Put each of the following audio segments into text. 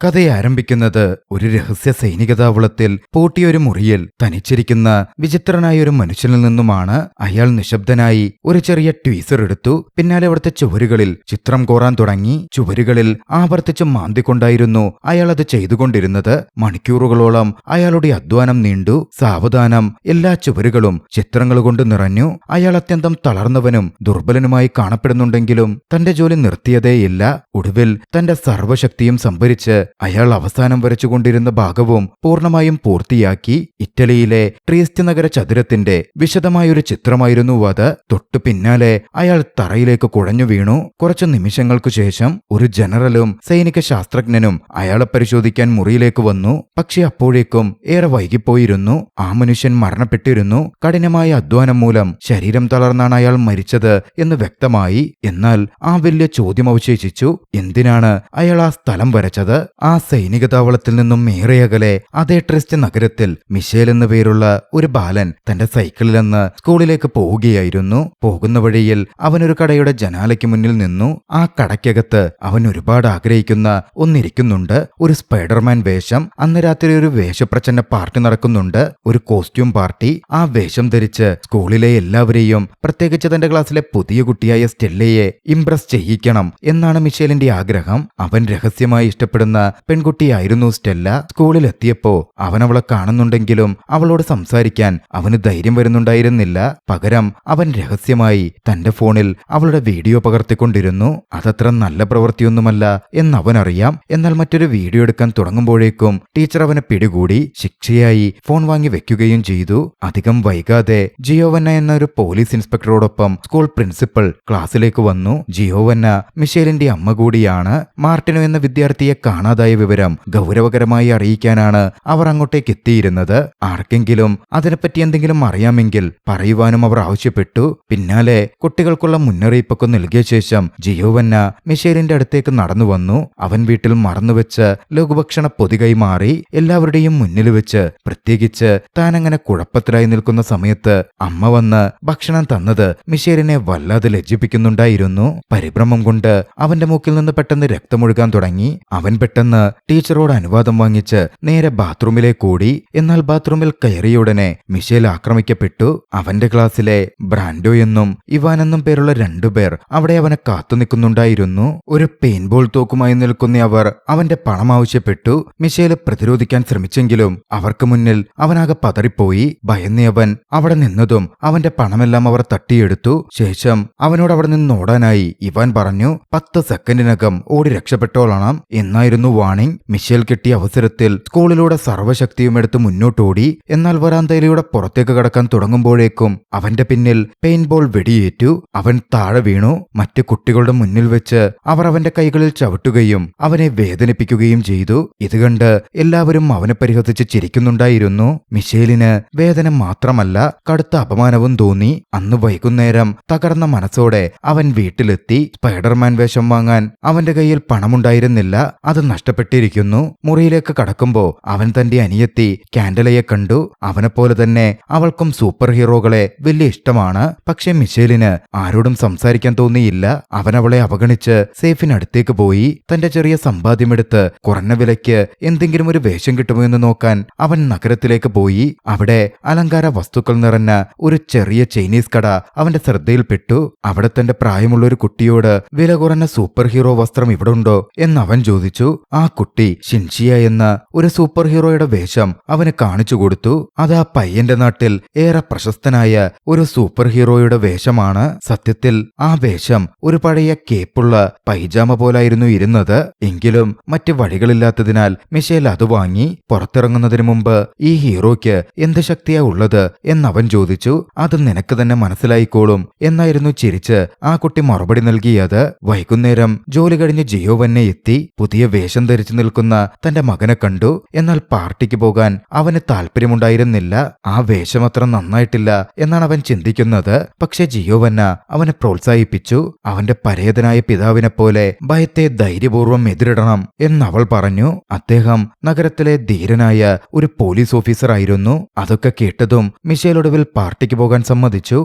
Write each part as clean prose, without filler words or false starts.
കഥയാരംഭിക്കുന്നത് ഒരു രഹസ്യ സൈനിക താവളത്തിൽ പൂട്ടിയൊരു മുറിയിൽ തനിച്ചിരിക്കുന്ന വിചിത്രനായ ഒരു മനുഷ്യനിൽ നിന്നുമാണ്. അയാൾ നിശബ്ദനായി ഒരു ചെറിയ ട്വീസർ എടുത്തു. പിന്നാലെ അവിടുത്തെ ചുവരുകളിൽ ചിത്രം കോറാൻ തുടങ്ങി. ചുവരുകളിൽ ആവർത്തിച്ച് മാന്തിക്കൊണ്ടായിരുന്നു അയാൾ അത് ചെയ്തുകൊണ്ടിരുന്നത്. മണിക്കൂറുകളോളം അയാളുടെ അധ്വാനം നീണ്ടു. സാവധാനം എല്ലാ ചുവരുകളും ചിത്രങ്ങൾ കൊണ്ട് നിറഞ്ഞു. അയാൾ അത്യന്തം തളർന്നവനും ദുർബലനുമായി കാണപ്പെടുന്നുണ്ടെങ്കിലും തന്റെ ജോലി നിർത്തിയതേയില്ല. ഒടുവിൽ തന്റെ സർവ്വശക്തിയും സംഭരിച്ച് അയാൾ അവസാനം വരച്ചുകൊണ്ടിരുന്ന ഭാഗവും പൂർണ്ണമായും പൂർത്തിയാക്കി. ഇറ്റലിയിലെ ട്രീസ്റ്റ് നഗര ചതുരത്തിന്റെ വിശദമായൊരു ചിത്രമായിരുന്നു അത്. തൊട്ടു പിന്നാലെ അയാൾ തറയിലേക്ക് കുഴഞ്ഞു വീണു. കുറച്ചു നിമിഷങ്ങൾക്കു ശേഷം ഒരു ജനറലും സൈനിക ശാസ്ത്രജ്ഞനും അയാളെ പരിശോധിക്കാൻ മുറിയിലേക്ക് വന്നു. പക്ഷെ അപ്പോഴേക്കും ഏറെ വൈകിപ്പോയിരുന്നു. ആ മനുഷ്യൻ മരണപ്പെട്ടിരുന്നു. കഠിനമായ അധ്വാനം മൂലം ശരീരം തളർന്നാണ് അയാൾ മരിച്ചത് എന്ന് വ്യക്തമായി. എന്നാൽ ആ വലിയ ചോദ്യം അവശേഷിച്ചു: എന്തിനാണ് അയാൾ ആ സ്ഥലം വരച്ചത്? ആ സൈനിക താവളത്തിൽ നിന്നും ഏറെ അകലെ അതേ ട്രിസ്റ്റ് നഗരത്തിൽ മിഷേൽ എന്ന പേരുള്ള ഒരു ബാലൻ തന്റെ സൈക്കിളിൽ നിന്ന് സ്കൂളിലേക്ക് പോവുകയായിരുന്നു. പോകുന്ന വഴിയിൽ അവനൊരു കടയുടെ ജനാലയ്ക്ക് മുന്നിൽ നിന്നു. ആ കടയ്ക്കകത്ത് അവൻ ഒരുപാട് ആഗ്രഹിക്കുന്ന ഒന്നിരിക്കുന്നുണ്ട്. ഒരു സ്പൈഡർമാൻ വേഷം. അന്ന് രാത്രി ഒരു വേഷപ്രച്ഛന്ന പാർട്ടി നടക്കുന്നുണ്ട്, ഒരു കോസ്റ്റ്യൂം പാർട്ടി. ആ വേഷം ധരിച്ച് സ്കൂളിലെ എല്ലാവരെയും, പ്രത്യേകിച്ച് തന്റെ ക്ലാസ്സിലെ പുതിയ കുട്ടിയായ സ്റ്റെല്ലയെ ഇംപ്രസ് ചെയ്യിക്കണം എന്നാണ് മിഷേലിന്റെ ആഗ്രഹം. അവൻ രഹസ്യമായി ഇഷ്ടപ്പെടുന്ന പെൺകുട്ടിയായിരുന്നു സ്റ്റെല്ല. സ്കൂളിലെത്തിയപ്പോ അവൻ അവളെ കാണുന്നുണ്ടെങ്കിലും അവളോട് സംസാരിക്കാൻ അവന് ധൈര്യം വരുന്നുണ്ടായിരുന്നില്ല. പകരം അവൻ രഹസ്യമായി തന്റെ ഫോണിൽ അവളുടെ വീഡിയോ പകർത്തിക്കൊണ്ടിരുന്നു. അതത്ര നല്ല പ്രവൃത്തിയൊന്നുമല്ല എന്നവനറിയാം. എന്നാൽ മറ്റൊരു വീഡിയോ എടുക്കാൻ തുടങ്ങുമ്പോഴേക്കും ടീച്ചർ അവനെ പിടികൂടി ശിക്ഷയായി ഫോൺ വാങ്ങി വെക്കുകയും ചെയ്തു. അധികം വൈകാതെ ജിയോവന്ന എന്ന ഒരു പോലീസ് ഇൻസ്പെക്ടറോടൊപ്പം സ്കൂൾ പ്രിൻസിപ്പൽ ക്ലാസ്സിലേക്ക് വന്നു. ജിയോവന്ന മിഷേലിന്റെ അമ്മ കൂടിയാണ്. മാർട്ടിനോ എന്ന വിദ്യാർത്ഥിയെ കാണാതായ വിവരം ഗൗരവകരമായി അറിയിക്കാനാണ് അവർ അങ്ങോട്ടേക്ക് എത്തിയിരുന്നത്. ആർക്കെങ്കിലും അതിനെപ്പറ്റി എന്തെങ്കിലും അറിയാമെങ്കിൽ പറയുവാനും അവർ ആവശ്യപ്പെട്ടു. പിന്നാലെ കുട്ടികൾക്കുള്ള മുന്നറിയിപ്പൊക്കെ നൽകിയ ശേഷം ജിയോവന്ന മിഷേലിന്റെ അടുത്തേക്ക് നടന്നു വന്നു. അവൻ വീട്ടിൽ മറന്നുവെച്ച് ലഘുഭക്ഷണ പൊതി കൈമാറി. എല്ലാവരുടെയും മുന്നിൽ വെച്ച്, പ്രത്യേകിച്ച് താൻ അങ്ങനെ കുഴപ്പത്തിലായി നിൽക്കുന്ന സമയത്ത് അമ്മ വന്ന് ഭക്ഷണം തന്നത് മിഷേലിനെ വല്ലാതെ ലജ്ജിപ്പിക്കുന്നുണ്ടായിരുന്നു. പരിഭ്രമം കൊണ്ട് അവന്റെ മൂക്കിൽ നിന്ന് പെട്ടെന്ന് രക്തമൊഴുകാൻ തുടങ്ങി. അവൻ പെട്ടെന്ന് ടീച്ചറോട് അനുവാദം വാങ്ങിച്ച് നേരെ ബാത്റൂമിലേക്ക് ഓടി. എന്നാൽ ബാത്റൂമിൽ കയറിയുടനെ മിഷേൽ ആക്രമിക്കപ്പെട്ടു. അവന്റെ ക്ലാസ്സിലെ ബ്രാൻഡോ എന്നും ഇവാൻ എന്നും പേരുള്ള രണ്ടുപേർ അവിടെ അവനെ കാത്തു നിൽക്കുന്നുണ്ടായിരുന്നു. ഒരു പെയിൻബോൾ തോക്കുമായി നിൽക്കുന്ന അവർ അവന്റെ പണം ആവശ്യപ്പെട്ടു. മിഷേൽ പ്രതിരോധിക്കാൻ ശ്രമിച്ചെങ്കിലും അവർക്ക് മുന്നിൽ അവനാകെ പതറിപ്പോയി. ഭയന്ന് അവൻ അവിടെ നിന്നതും അവന്റെ പണമെല്ലാം അവർ തട്ടിയെടുത്തു. ശേഷം അവനോട് അവിടെ നിന്ന് ഓടാനായി ഇവാൻ പറഞ്ഞു. 10 സെക്കൻഡിനകം ഓടി രക്ഷപ്പെട്ടോളണം എന്നായിരുന്നു വാണിംഗ്. മിഷേൽ കിട്ടിയ അവസരത്തിൽ സ്കൂളിലൂടെ സർവ്വശക്തിയും എടുത്ത് മുന്നോട്ടോടി. എന്നാൽ വരാന്തയിലൂടെ പുറത്തേക്ക് കടക്കാൻ തുടങ്ങുമ്പോഴേക്കും അവന്റെ പിന്നിൽ പെയിൻബോൾ വെടിയേറ്റു. അവൻ താഴെ വീണു. മറ്റു കുട്ടികളുടെ മുന്നിൽ വെച്ച് അവർ അവന്റെ കൈകളിൽ ചവിട്ടുകയും അവനെ വേദനിപ്പിക്കുകയും ചെയ്തു. ഇത് കണ്ട് എല്ലാവരും അവനെ പരിഹസിച്ച് ചിരിക്കുന്നുണ്ടായിരുന്നു. മിഷേലിന് വേദന മാത്രമല്ല, കടുത്ത അപമാനവും തോന്നി. അന്ന് വൈകുന്നേരം തകർന്ന മനസ്സോടെ അവൻ വീട്ടിലെത്തി. സ്പൈഡർമാൻ വേഷം വാങ്ങാൻ അവന്റെ കയ്യിൽ പണമുണ്ടായിരുന്നില്ല, അത് നഷ്ടപ്പെട്ടിരിക്കുന്നു. മുറിയിലേക്ക് കടക്കുമ്പോ അവൻ തന്റെ അനിയത്തി കാൻഡലയെ കണ്ടു. അവനെപ്പോലെ തന്നെ അവൾക്കും സൂപ്പർ ഹീറോകളെ വലിയ ഇഷ്ടമാണ്. പക്ഷെ മിഷേലിന് ആരോടും സംസാരിക്കാൻ തോന്നിയില്ല. അവൻ അവളെ അവഗണിച്ച് സേഫിനടുത്തേക്ക് പോയി. തന്റെ ചെറിയ സമ്പാദ്യമെടുത്ത് കുറഞ്ഞ വിലയ്ക്ക് എന്തെങ്കിലും ഒരു വേഷം കിട്ടുമോ എന്ന് നോക്കാൻ അവൻ നഗരത്തിലേക്ക് പോയി. അവിടെ അലങ്കാര വസ്തുക്കൾ നിറഞ്ഞ ഒരു ചെറിയ ചൈനീസ് കട അവന്റെ ശ്രദ്ധയിൽപ്പെട്ടു. അവിടെ തന്റെ പ്രായമുള്ള ഒരു കുട്ടിയോട് വില കുറഞ്ഞ സൂപ്പർ ഹീറോ വസ്ത്രം ഇവിടെ ഉണ്ടോ എന്ന് അവൻ ചോദിച്ചു. ആ കുട്ടി ഷിൻഷിയ എന്ന ഒരു സൂപ്പർ ഹീറോയുടെ വേഷം അവന് കാണിച്ചു കൊടുത്തു. അത് ആ പയ്യന്റെ നാട്ടിൽ ഏറെ പ്രശസ്തനായ ഒരു സൂപ്പർ ഹീറോയുടെ വേഷമാണ്. സത്യത്തിൽ ആ വേഷം ഒരു പഴയ കേപ്പുള്ള പൈജാമ പോലായിരുന്നു ഇരുന്നത്. എങ്കിലും മറ്റ് വഴികളില്ലാത്തതിനാൽ മിഷേൽ അത് വാങ്ങി. പുറത്തിറങ്ങുന്നതിന് മുമ്പ് ഈ ഹീറോയ്ക്ക് എന്ത് ശക്തിയാ ഉള്ളത് എന്നവൻ ചോദിച്ചു. അത് നിനക്ക് തന്നെ മനസ്സിലായിക്കോളും എന്നായിരുന്നു ചിരിച്ച് ആ കുട്ടി മറുപടി നൽകിയത്. വൈകുന്നേരം ജോലി കഴിഞ്ഞ് ജിയോവന്നെ എത്തി. പുതിയ വേഷം ധരിച്ചു നിൽക്കുന്ന തന്റെ മകനെ കണ്ടു. എന്നാൽ പാർട്ടിക്ക് പോകാൻ അവന് താല്പര്യമുണ്ടായിരുന്നില്ല. ആ വേഷം അത്ര നന്നായിട്ടില്ല എന്നാണ് അവൻ ചിന്തിക്കുന്നത്. പക്ഷെ ജിയോവന്ന അവനെ പ്രോത്സാഹിപ്പിച്ചു. അവന്റെ പരേതനായ പിതാവിനെ പോലെ ഭയത്തെ ധൈര്യപൂർവ്വം എതിരിടണം എന്നവൾ പറഞ്ഞു. അദ്ദേഹം നഗരത്തിലെ ധീരനായ ഒരു പോലീസ് ഓഫീസർ ആയിരുന്നു. അതൊക്കെ കേട്ടതും മിഷേൽ ഒടുവിൽ പാർട്ടിക്ക് പോകാൻ സമ്മതിച്ചു.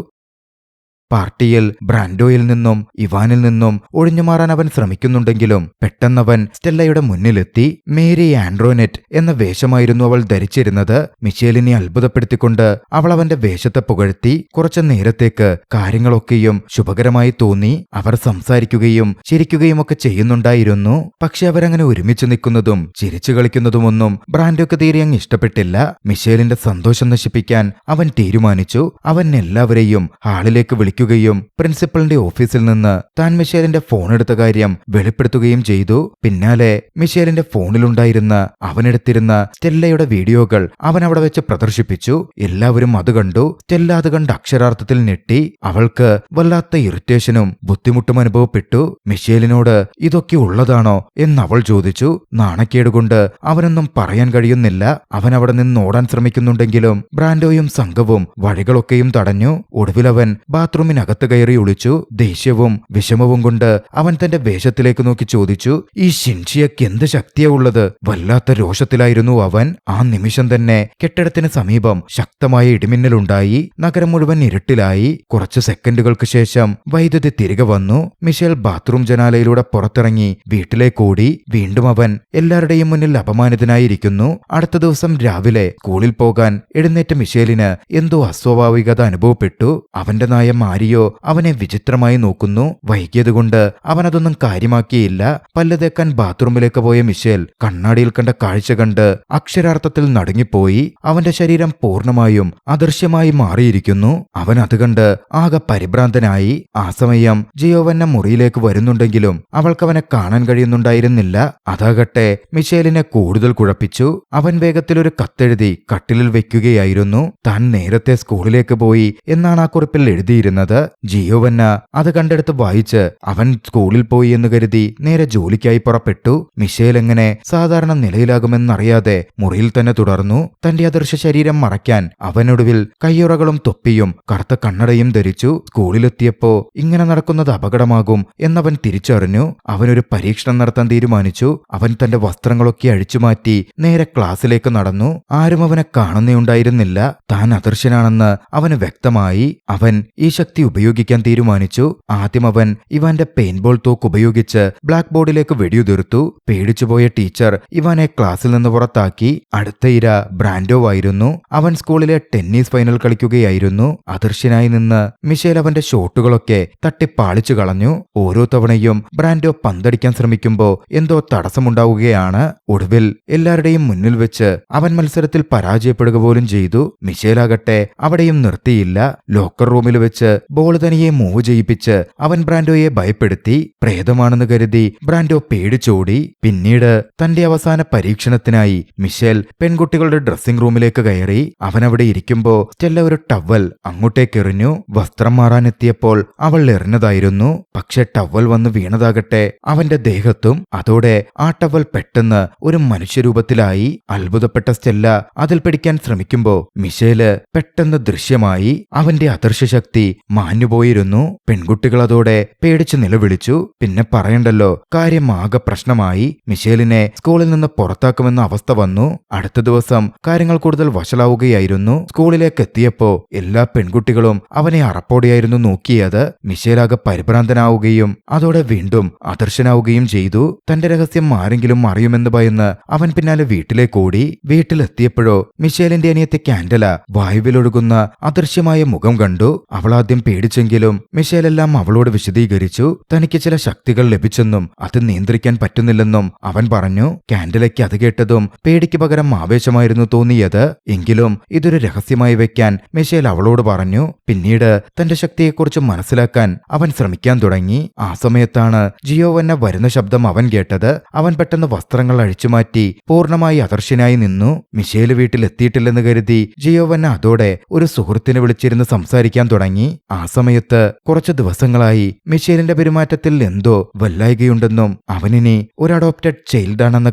പാർട്ടിയിൽ ബ്രാൻഡോയിൽ നിന്നും ഇവാനിൽ നിന്നും ഒഴിഞ്ഞുമാറാൻ അവൻ ശ്രമിക്കുന്നുണ്ടെങ്കിലും പെട്ടെന്നവൻ സ്റ്റെല്ലയുടെ മുന്നിലെത്തി. മേരി ആൻഡ്രോനെറ്റ് എന്ന വേഷമായിരുന്നു അവൾ ധരിച്ചിരുന്നത്. മിഷേലിനെ അത്ഭുതപ്പെടുത്തിക്കൊണ്ട് അവൾ അവന്റെ വേഷത്തെ പുകഴ്ത്തി. കുറച്ചു നേരത്തേക്ക് കാര്യങ്ങളൊക്കെയും ശുഭകരമായി തോന്നി. അവർ സംസാരിക്കുകയും ചിരിക്കുകയും ഒക്കെ ചെയ്യുന്നുണ്ടായിരുന്നു. പക്ഷെ അവരങ്ങനെ ഒരുമിച്ച് നിൽക്കുന്നതും ചിരിച്ചു കളിക്കുന്നതുമൊന്നും ബ്രാൻഡോക്ക് തീരെ അങ്ങ് ഇഷ്ടപ്പെട്ടില്ല. മിഷേലിന്റെ സന്തോഷം നശിപ്പിക്കാൻ അവൻ തീരുമാനിച്ചു. അവൻ എല്ലാവരെയും ഹാളിലേക്ക് വിളിക്കുകയും പ്രിൻസിപ്പലിന്റെ ഓഫീസിൽ നിന്ന് താൻ മിഷേലിന്റെ ഫോൺ എടുത്ത കാര്യം വെളിപ്പെടുത്തുകയും ചെയ്തു. പിന്നാലെ മിഷേലിന്റെ ഫോണിലുണ്ടായിരുന്ന അവനെടുത്തിരുന്ന സ്റ്റെല്ലയുടെ വീഡിയോകൾ അവൻ അവിടെ വെച്ച് പ്രദർശിപ്പിച്ചു. എല്ലാവരും അത് കണ്ടു. സ്റ്റെല്ല അത് കണ്ട് അക്ഷരാർത്ഥത്തിൽ ഞെട്ടി. അവൾക്ക് വല്ലാത്ത ഇറിറ്റേഷനും ബുദ്ധിമുട്ടും അനുഭവപ്പെട്ടു. മിഷേലിനോട് ഇതൊക്കെ ഉള്ളതാണോ എന്ന് അവൾ ചോദിച്ചു. നാണക്കേടുകൊണ്ട് അവനൊന്നും പറയാൻ കഴിയുന്നില്ല. അവൻ അവിടെ നിന്ന് ഓടാൻ ശ്രമിക്കുന്നുണ്ടെങ്കിലും ബ്രാൻഡോയും സംഘവും വഴികളൊക്കെയും തടഞ്ഞു. ഒടുവിലവൻ ബാത്റൂമിനകത്ത് കയറി ഒളിച്ചു. ദേഷ്യവും വിഷമവും കൊണ്ട് അവൻ തന്റെ വേഷത്തിലേക്ക് നോക്കി ചോദിച്ചു, ഈ ഷിൻഷിയക്ക് എന്ത് ശക്തിയാ ഉള്ളത്? വല്ലാത്ത രോഷത്തിലായിരുന്നു അവൻ. ആ നിമിഷം തന്നെ കെട്ടിടത്തിന് സമീപം ശക്തമായ ഇടിമിന്നലുണ്ടായി. നഗരം മുഴുവൻ ഇരുട്ടിലായി. കുറച്ചു സെക്കൻഡുകൾക്ക് ശേഷം വൈദ്യുതി തിരികെ വന്നു. മിഷേൽ ബാത്റൂം ജനാലയിലൂടെ പുറത്തിറങ്ങി വീട്ടിലേക്കോടി. വീണ്ടും അവൻ എല്ലാവരുടെയും മുന്നിൽ അപമാനിതനായിരിക്കുന്നു. അടുത്ത ദിവസം രാവിലെ സ്കൂളിൽ പോകാൻ എഴുന്നേറ്റ മിഷേലിന് എന്തോ അസ്വാഭാവികത അനുഭവപ്പെട്ടു. അവന്റെ നായ മാരിയോ അവനെ വിചിത്രമായി നോക്കുന്നു. വൈകിയതുകൊണ്ട് അവനതൊന്നും കാര്യമാക്കിയില്ല. പല്ല് തേക്കാൻ ബാത്റൂമിലേക്ക് പോയ മിഷേൽ കണ്ണാടിയിൽ കണ്ട കാഴ്ച കണ്ട് അക്ഷരാർത്ഥത്തിൽ നടുങ്ങിപ്പോയി. അവന്റെ ശരീരം പൂർണ്ണമായും അദൃശ്യമായി മാറിയിരിക്കുന്നു. അവൻ അത് കണ്ട് ആകെ പരിഭ്രാന്തനായി. ആ സമയം ജിയോവന്ന മുറിയിലേക്ക് വരുന്നുണ്ടെങ്കിലും അവൾക്കവനെ കാണാൻ കഴിയുന്നുണ്ടായിരുന്നില്ല. അതാകട്ടെ മിഷേലിനെ കൂടുതൽ കുഴപ്പിച്ചു. അവൻ വേഗത്തിലൊരു കത്തെഴുതി കട്ടിലിൽ വെക്കുകയായിരുന്നു. താൻ നേരത്തെ സ്കൂളിലേക്ക് പോയി എന്നാണ് ആ കുറിപ്പിൽ എഴുതിയിരുന്നത്. ജിയോവന്ന അത് കണ്ടെടുത്ത് വായിച്ച് അവൻ സ്കൂളിൽ പോയി എന്ന് കരുതി നേരെ ജോലിക്കായി പുറപ്പെട്ടു. മിഷേൽ എങ്ങനെ സാധാരണ നിലയിലാകുമെന്നറിയാതെ മുറിയിൽ തന്നെ തുടർന്നു. തന്റെ അദൃശ്യ ശരീരം മറയ്ക്കാൻ അവനൊടുവിൽ കയ്യുറകളും തൊപ്പിയും കറുത്ത കണ്ണടയും ധരിച്ചു. സ്കൂളിലെത്തിയപ്പോ ഇങ്ങനെ നടക്കുന്നത് അപകടമാകും എന്നവൻ തിരിച്ചറിഞ്ഞു. അവനൊരു പരീക്ഷണം നടത്താൻ തീരുമാനിച്ചു. അവൻ തന്റെ വസ്ത്രങ്ങളൊക്കെ അഴിച്ചുമാറ്റി നേരെ ക്ലാസ്സിലേക്ക് നടന്നു. ആരും അവനെ കാണുന്നേയുണ്ടായിരുന്നില്ല. താൻ അദൃശ്യനാണെന്ന് അവന് വ്യക്തമായി. അവൻ ഈ ശക്തി ഉപയോഗിക്കാൻ തീരുമാനിച്ചു. ആദ്യം അവൻ ഇവാന്റെ പെയിന്റ്ബോൾ തോക്ക് ഉപയോഗിച്ച് ബ്ലാക്ക് ബോർഡിലേക്ക് വെടിയുതിർത്തു. പേടിച്ചുപോയ ടീച്ചർ ഇവാനെ ക്ലാസ്സിൽ നിന്ന് പുറത്താക്കി. അടുത്ത ഇര ബ്രാൻഡോ ആയിരുന്നു. അവൻ സ്കൂളിലെ ടെന്നീസ് ഫൈനൽ കളിക്കുകയായിരുന്നു. അദൃശ്യനായി നിന്ന് മിഷേൽ അവന്റെ ഷോട്ടുകളൊക്കെ തട്ടിപ്പാളിച്ചു കളഞ്ഞു. ഓരോ തവണയും ബ്രാൻഡോ പന്തടിക്കാൻ ശ്രമിക്കുമ്പോ എന്തോ തടസ്സമുണ്ടാവുകയാണ്. ഒടുവിൽ എല്ലാവരുടെയും മുന്നിൽ വെച്ച് അവൻ മത്സരത്തിൽ പരാജയപ്പെടുക പോലും ചെയ്തു. മിഷേലാകട്ടെ അവിടെയും നിർത്തിയില്ല. ലോക്കർ റൂമിൽ വെച്ച് ബോൾ തനിയെ മൂവ് ചെയ്യിപ്പിച്ച് അവൻ ബ്രാൻഡോയെ ഭയപ്പെടുത്തി. പ്രേതമാണെന്ന് കരുതി ബ്രാൻഡോ പേടിച്ചോടി. പിന്നീട് തന്റെ അവസാന പരീക്ഷണത്തിനായി മിഷേൽ പെൺകുട്ടികളുടെ ഡ്രസ്സിംഗ് റൂമിലേക്ക് കയറി. അവനവിടെ ഇരിക്കുമ്പോ സ്റ്റെല്ല ഒരു ടവൽ അങ്ങോട്ടേക്കെറിഞ്ഞു. വസ്ത്രം മാറാനെത്തിയപ്പോൾ അവൾ എറിഞ്ഞതായിരുന്നു. പക്ഷെ ടവൽ വന്ന് വീണതാകട്ടെ അവന്റെ ദേഹത്തും. അതോടെ ആ ടവൽ പെട്ടെന്ന് ഒരു മനുഷ്യരൂപത്തിലായി. അത്ഭുതപ്പെട്ട സ്റ്റെല്ല അതിൽ പിടിക്കാൻ ശ്രമിക്കുമ്പോ മിഷേല് പെട്ടെന്ന് ദൃശ്യമായി. അവന്റെ അദൃശ്യശക്തി മാഞ്ഞുപോയിരുന്നു. പെൺകുട്ടികൾ അതോടെ പേടിച്ച് നിലവിളിച്ചു. പിന്നെ പറയണ്ടല്ലോ, കാര്യം ആകെ പ്രശ്നമായി. മിഷേലിനെ സ്കൂളിൽ നിന്ന് പുറത്താക്കുമെന്ന അവസ്ഥ വന്നു. അടുത്ത ദിവസം കാര്യങ്ങൾ കൂടുതൽ വഷളാവുകയായിരുന്നു. സ്കൂളിലേക്ക് എത്തിയപ്പോ എല്ലാ പെൺകുട്ടികളും അവനെ അറപ്പോടെയായിരുന്നു നോക്കിയത്. മിഷേലാകെ പരിഭ്രാന്തനാവുകയും അതോടെ വീണ്ടും അദർശനാവുകയും ചെയ്തു. തന്റെ രഹസ്യം ആരെങ്കിലും അറിയുമെന്ന് ഭയന്ന് അവൻ പിന്നാലെ വീട്ടിലേക്കോടി. വീട്ടിലെത്തിയപ്പോഴോ മിഷേലിന്റെ അനിയത്തി കാൻഡല വായുവിലൊഴുകുന്ന അദൃശ്യമായ മുഖം കണ്ടു. അവളാദ്യം പേടിച്ചെങ്കിലും മിഷേലെല്ലാം അവളോട് വിശദീകരിച്ചു. തനിക്ക് ചില ശക്തികൾ ലഭിച്ചെന്നും അത് നിയന്ത്രിക്കാൻ പറ്റുന്നില്ലെന്നും അവൻ പറഞ്ഞു. കാൻഡലയ്ക്ക് അത് കേട്ടതും പേടിക്ക് പകരം ആവേശമായിരുന്നു തോന്നിയത്. എങ്കിലും ഇതൊരു രഹസ്യമായി വെക്കാൻ മിഷേൽ അവളോട് പറഞ്ഞു. പിന്നീട് തന്റെ ശക്തിയെക്കുറിച്ച് മനസ്സിലാക്കാൻ അവൻ ശ്രമിക്കാൻ തുടങ്ങി. ആ സമയത്താണ് ജിയോവന്ന വരുന്ന ശബ്ദം അവൻ കേട്ടത്. അവൻ പെട്ടെന്ന് വസ്ത്രങ്ങൾ അഴിച്ചുമാറ്റി പൂർണ്ണമായി അദർശ്യനായി നിന്നു. മിഷേല് വീട്ടിലെത്തിയിട്ടില്ലെന്ന് കരുതി ജിയോവന്ന അതോടെ ഒരു സുഹൃത്തിനെ വിളിച്ചിരുന്ന് സംസാരിക്കാൻ തുടങ്ങി. ആ സമയത്ത് കുറച്ചു ദിവസങ്ങളായി മിഷേലിന്റെ പെരുമാറ്റത്തിൽ എന്തോ വല്ലായികയുണ്ടെന്നും അവനിനി ഒരു അഡോപ്റ്റഡ് ചൈൽഡാണെന്ന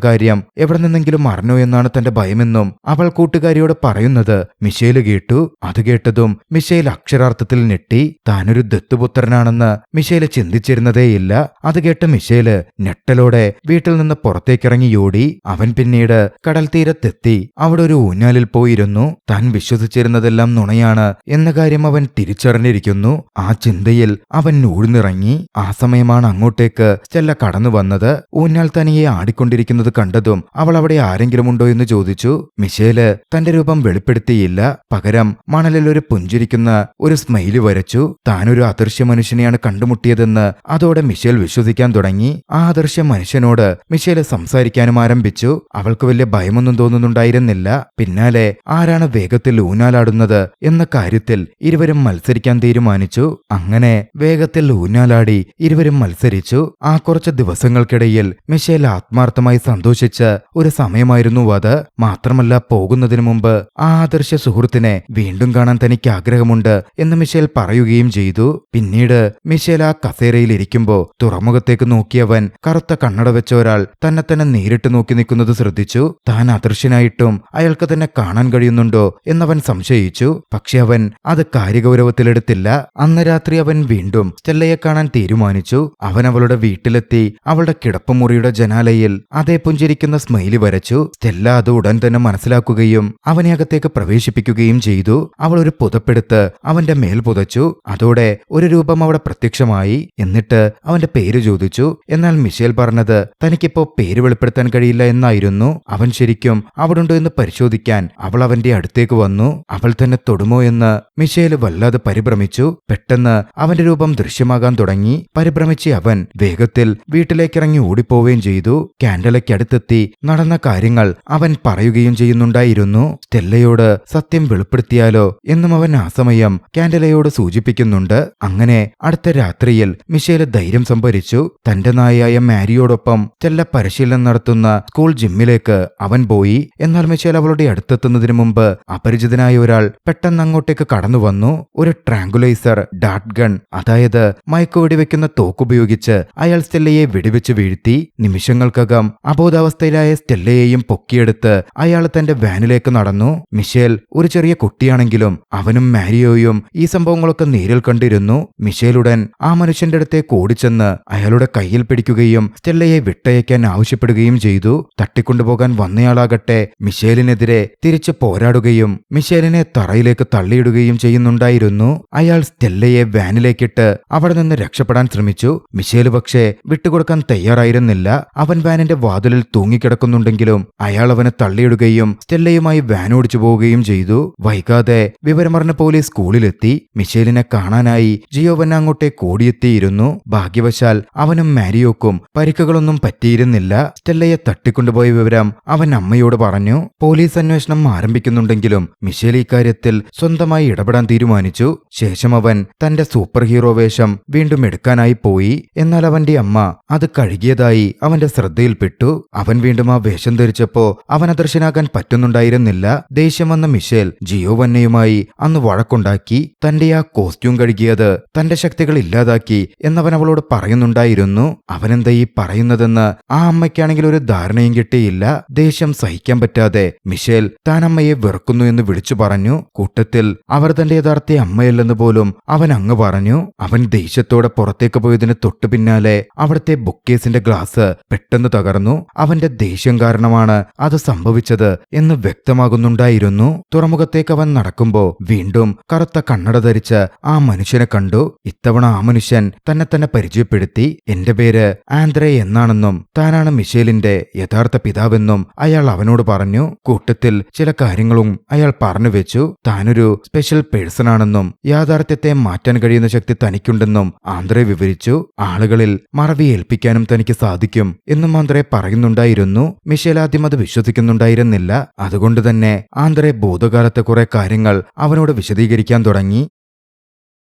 കാര്യം എവിടെ നിന്നെങ്കിലും അറിഞ്ഞോ എന്നാണ് തന്റെ ഭയമെന്നും അവൾ കൂട്ടുകാരിയോട് പറയുന്നത് മിഷേല് കേട്ടു. അത് കേട്ടതും മിഷേൽ അക്ഷരാർത്ഥത്തിൽ ഞെട്ടി. താനൊരു ദത്തുപുത്രനാണെന്ന് മിഷേല് ചിന്തിച്ചിരുന്നതേയില്ല. അത് കേട്ട് മിഷേല് ഞെട്ടലോടെ വീട്ടിൽ നിന്ന് പുറത്തേക്കിറങ്ങിയോടി. അവൻ പിന്നീട് കടൽ തീരത്തെത്തി അവിടെ ഒരു ഊഞ്ഞാലിൽ പോയിരുന്നു. താൻ വിശ്വസിച്ചിരുന്നതെല്ലാം നുണയാണ് എന്ന കാര്യം അവൻ തിരിച്ചറിഞ്ഞിരിക്കുന്നു. സംഭവിക്കുന്നു. ആ ചിന്തയിൽ അവൻ ഊഴ്ന്നിറങ്ങി. ആ സമയമാണ് അങ്ങോട്ടേക്ക് സ്റ്റെല്ല കടന്നു വന്നത്. ഊഞ്ഞാൽ തനിയെ ആടിക്കൊണ്ടിരിക്കുന്നത് കണ്ടതും അവൾ അവിടെ ആരെങ്കിലും ഉണ്ടോ എന്ന് ചോദിച്ചു. മിഷേല് തന്റെ രൂപം വെളിപ്പെടുത്തിയില്ല. പകരം മണലിൽ ഒരു പുഞ്ചിരിക്കുന്ന ഒരു സ്മൈലി വരച്ചു. താനൊരു അദൃശ്യ മനുഷ്യനെയാണ് കണ്ടുമുട്ടിയതെന്ന് അതോടെ മിഷേൽ വിശ്വസിക്കാൻ തുടങ്ങി. ആ അദൃശ്യ മനുഷ്യനോട് മിഷേല് സംസാരിക്കാനും ആരംഭിച്ചു. അവൾക്ക് വലിയ ഭയമൊന്നും തോന്നുന്നുണ്ടായിരുന്നില്ല. പിന്നാലെ ആരാണ് വേഗത്തിൽ ഊഞ്ഞാലാടുന്നത് എന്ന കാര്യത്തിൽ ഇരുവരും മത്സരിക്കാൻ തീരുമാനിച്ചു. അങ്ങനെ വേഗത്തിൽ ഊഞ്ഞാലാടി ഇരുവരും മത്സരിച്ചു. ആ കുറച്ച് ദിവസങ്ങൾക്കിടയിൽ മിഷേൽ ആത്മാർത്ഥമായി സന്തോഷിച്ച ഒരു സമയമായിരുന്നു അത്. മാത്രമല്ല, പോകുന്നതിനു മുമ്പ് ആ അദൃശ്യ സുഹൃത്തിനെ വീണ്ടും കാണാൻ തനിക്ക് ആഗ്രഹമുണ്ട് എന്ന് മിഷേൽ പറയുകയും ചെയ്തു. പിന്നീട് മിഷേൽ ആ കസേരയിൽ ഇരിക്കുമ്പോ തുറമുഖത്തേക്ക് നോക്കിയവൻ കറുത്ത കണ്ണട വെച്ച ഒരാൾ തന്നെ നേരിട്ട് നോക്കി നിൽക്കുന്നത് ശ്രദ്ധിച്ചു. താൻ അദൃശ്യനായിട്ടും അയാൾക്ക് തന്നെ കാണാൻ കഴിയുന്നുണ്ടോ എന്നവൻ സംശയിച്ചു. പക്ഷെ അവൻ അത് കാര്യഗൗരവത്തിലെടുത്തില്ല. അന്ന് രാത്രി അവൻ വീണ്ടും സ്റ്റെല്ലയെ കാണാൻ തീരുമാനിച്ചു. അവൻ അവളുടെ വീട്ടിലെത്തി അവളുടെ കിടപ്പുമുറിയുടെ ജനാലയിൽ അതേ പുഞ്ചിരിക്കുന്ന സ്മൈലി വരച്ചു. സ്റ്റെല്ല അത് ഉടൻ തന്നെ മനസ്സിലാക്കുകയും അവനെ അകത്തേക്ക് പ്രവേശിപ്പിക്കുകയും ചെയ്തു. അവൾ ഒരു പുതപ്പെടുത്ത് അവന്റെ മേൽ പുതച്ചു. അതോടെ ഒരു രൂപം അവിടെ പ്രത്യക്ഷമായി. എന്നിട്ട് അവന്റെ പേര് ചോദിച്ചു. എന്നാൽ മിഷേൽ പറഞ്ഞത് തനിക്കിപ്പോ പേര് വെളിപ്പെടുത്താൻ കഴിയില്ല എന്നായിരുന്നു. അവൻ ശരിക്കും അവിടുണ്ടോ എന്ന് പരിശോധിക്കാൻ അവൾ അവന്റെ അടുത്തേക്ക് വന്നു. അവൾ തന്നെ തൊടുമോ എന്ന് മിഷേല് വല്ലാതെ പരിഭ്രമിച്ചു. പെട്ടെന്ന് അവന്റെ രൂപം ദൃശ്യമാകാൻ തുടങ്ങി. പരിഭ്രമിച്ച അവൻ വേഗത്തിൽ വീട്ടിലേക്കിറങ്ങി ഓടിപ്പോവുകയും ചെയ്തു. കാൻഡലയ്ക്കടുത്തെത്തി നടന്ന കാര്യങ്ങൾ അവൻ പറയുകയും ചെയ്യുന്നുണ്ടായിരുന്നു. സ്റ്റെല്ലയോട് സത്യം വെളിപ്പെടുത്തിയാലോ എന്നും അവൻ ആ സമയം കാൻഡലയോട് സൂചിപ്പിക്കുന്നുണ്ട്. അങ്ങനെ അടുത്ത രാത്രിയിൽ മിഷേല് ധൈര്യം സംഭരിച്ചു. തന്റെ നായയായ മാരിയോടൊപ്പം സ്റ്റെല്ല പരിശീലനം നടത്തുന്ന സ്കൂൾ ജിമ്മിലേക്ക് അവൻ പോയി. എന്നാൽ മിഷേൽ അവളുടെ അടുത്തെത്തുന്നതിന് മുമ്പ് അപരിചിതനായ ഒരാൾ പെട്ടെന്ന് അങ്ങോട്ടേക്ക് കടന്നു വന്നു. ഒരു ട്രാങ്കുലൈസർ ഡാർട്ട് ഗൺ, അതായത് മയക്കു വെടിവെക്കുന്ന തോക്കുപയോഗിച്ച് അയാൾ സ്റ്റെല്ലയെ വെടിവെച്ച് വീഴ്ത്തി. നിമിഷങ്ങൾക്കകം അബോധാവസ്ഥയിലായ സ്റ്റെല്ലയെയും പൊക്കിയെടുത്ത് അയാൾ തന്റെ വാനിലേക്ക് നടന്നു. മിഷേൽ ഒരു ചെറിയ കുട്ടിയാണെങ്കിലും അവനും മാരിയോയും ഈ സംഭവങ്ങളൊക്കെ നേരിൽ കണ്ടിരുന്നു. മിഷേലുടൻ ആ മനുഷ്യന്റെ അടുത്തേക്ക് ഓടിച്ചെന്ന് അയാളുടെ കയ്യിൽ പിടിക്കുകയും സ്റ്റെല്ലയെ വിട്ടയക്കാൻ ആവശ്യപ്പെടുകയും ചെയ്തു. തട്ടിക്കൊണ്ടുപോകാൻ വന്നയാളാകട്ടെ മിഷേലിനെതിരെ തിരിച്ചു പോരാടുകയും മിഷേലിനെ തറയിലേക്ക് തള്ളിയിടുകയും ചെയ്യുന്നുണ്ടായിരുന്നു. അയാൾ സ്റ്റെല്ലയെ വാനിലേക്കിട്ട് അവിടെ നിന്ന് രക്ഷപ്പെടാൻ ശ്രമിച്ചു. മിഷേല് പക്ഷേ വിട്ടുകൊടുക്കാൻ തയ്യാറായിരുന്നില്ല. അവൻ വാനിന്റെ വാതിലിൽ തൂങ്ങിക്കിടക്കുന്നുണ്ടെങ്കിലും അയാൾ അവനെ തള്ളിയിടുകയും സ്റ്റെല്ലയുമായി വാൻ ഓടിച്ചു പോവുകയും ചെയ്തു. വൈകാതെ വിവരമറിഞ്ഞ പോലീസ് സ്കൂളിലെത്തി. മിഷേലിനെ കാണാനായി ജിയോവൻ അങ്ങോട്ടേക്ക് ഓടിയെത്തിയിരുന്നു. ഭാഗ്യവശാൽ അവനും മാരിയോക്കും പരിക്കുകളൊന്നും പറ്റിയിരുന്നില്ല. സ്റ്റെല്ലയെ തട്ടിക്കൊണ്ടുപോയ വിവരം അവൻ അമ്മയോട് പറഞ്ഞു. പോലീസ് അന്വേഷണം ആരംഭിക്കുന്നുണ്ടെങ്കിലും മിഷേൽ ഇക്കാര്യത്തിൽ സ്വന്തമായി ഇടപെടാൻ തീരുമാനിച്ചു. ശേഷം അവൻ തന്റെ സൂപ്പർ ഹീറോ വേഷം വീണ്ടും എടുക്കാനായി പോയി. എന്നാൽ അവന്റെ അമ്മ അത് കഴുകിയതായി അവന്റെ ശ്രദ്ധയിൽപ്പെട്ടു. അവൻ വീണ്ടും ആ വേഷം ധരിച്ചപ്പോ അവൻ അദൃശ്യനാകാൻ പറ്റുന്നുണ്ടായിരുന്നില്ല. ദേഷ്യം വന്ന മിഷേൽ ജിയോവന്നയുമായി അന്ന് വഴക്കുണ്ടാക്കി. തന്റെ ആ കോസ്റ്റ്യൂം കഴുകിയത് തന്റെ ശക്തികൾ ഇല്ലാതാക്കി എന്നവൻ അവളോട് പറയുന്നുണ്ടായിരുന്നു. അവനെന്താ ഈ പറയുന്നതെന്ന് ആ അമ്മയ്ക്കാണെങ്കിൽ ഒരു ധാരണയും കിട്ടിയില്ല. ദേഷ്യം സഹിക്കാൻ പറ്റാതെ മിഷേൽ താൻ അമ്മയെ വെറുക്കുന്നു എന്ന് വിളിച്ചു പറഞ്ഞു. കൂട്ടത്തിൽ അവർ തന്റെ യഥാർത്ഥ അമ്മയല്ലെന്ന് പോലും അവൻ അങ്ങ് പറഞ്ഞു. അവൻ ദേഷ്യത്തോടെ പുറത്തേക്ക് പോയതിന് തൊട്ടു പിന്നാലെ അവിടുത്തെ ബുക്കേസിന്റെ ഗ്ലാസ് പെട്ടെന്ന് തകർന്നു. അവന്റെ ദേഷ്യം കാരണമാണ് അത് സംഭവിച്ചത് എന്ന് വ്യക്തമാകുന്നുണ്ടായിരുന്നു. തുറമുഖത്തേക്ക് അവൻ നടക്കുമ്പോ വീണ്ടും കറുത്ത കണ്ണട ധരിച്ച ആ മനുഷ്യനെ കണ്ടു. ഇത്തവണ ആ മനുഷ്യൻ തന്നെ പരിചയപ്പെടുത്തി. എന്റെ പേര് ആന്ദ്രേ എന്നാണെന്നും താനാണ് മിഷേലിന്റെ യഥാർത്ഥ പിതാവെന്നും അയാൾ അവനോട് പറഞ്ഞു. കൂട്ടത്തിൽ ചില കാര്യങ്ങളും അയാൾ പറഞ്ഞു വെച്ചു. താനൊരു സ്പെഷ്യൽ പേഴ്സൺ ആണെന്നും യാഥാർത്ഥ്യത്തെ മാറ്റാൻ കഴിയുന്ന ശക്തി തനിക്കുണ്ടെന്നും ആന്ദ്രേ വിവരിച്ചു. ആളുകളിൽ മറവി ഏൽപ്പിക്കാനും തനിക്ക് സാധിക്കും എന്നും ആന്ദ്രേ പറയുന്നുണ്ടായിരുന്നു. മിഷേൽ ആദ്യം അത് വിശ്വസിക്കുന്നുണ്ടായിരുന്നില്ല. അതുകൊണ്ട് തന്നെ ആന്ദ്രേ ഭൂതകാലത്തെ കുറെ കാര്യങ്ങൾ അവനോട് വിശദീകരിക്കാൻ തുടങ്ങി.